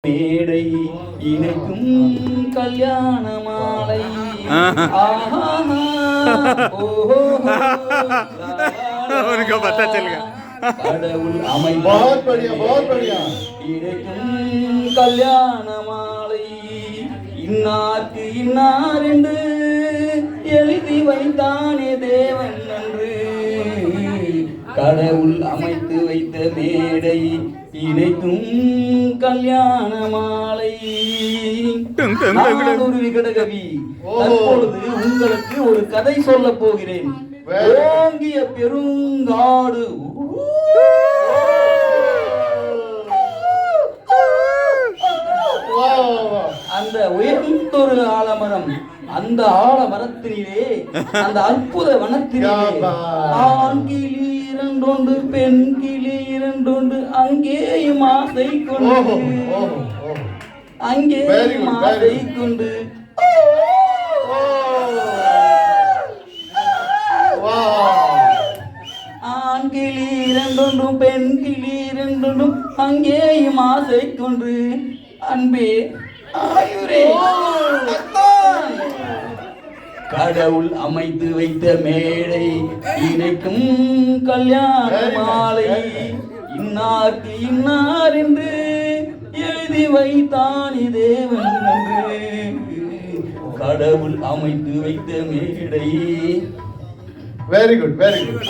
மேடை இணைக்கும் கல்யாண மாலை கடவுள் இணைக்கும் கல்யாண மாலை இன்னார்க்கு இன்னார் என்று எழுதி வைத்தானே தேவன் என்று கடவுள் அமைத்து வைத்த மேடை இணைக்கும் கல்யாண மாலை. நான் ஒரு விகடகவி. தற்பொழுது உங்களுக்கு ஒரு கதை சொல்ல போகிறேன். ஓங்கிய பெருங்காடு அந்த உயர்ந்தொரு ஆலமரம், அந்த ஆலமரத்திலே அந்த அற்புத வனத்திலே ஆண் கிளி இரண்டொன்று பெண் கிளி இரண்டொன்று அங்கேயும் ஆசை கொண்டு அங்கேயும் ஆசை கொண்டு ஆண் கிளி இரண்டொன்றும் பெண் கிளி இரண்டொன்றும் அங்கேயும் ஆசை கொண்டு அன்பே ஆயுரே கடவுள் அமைத்து வைத்த மேடை இணைக்கும் கல்யாண மாலை இன்னார்க்கு இன்னார் என்று எழுதி வைத்தான் தேவன் என்று கடவுள் அமைத்து வைத்த மேடை. Very good, very good.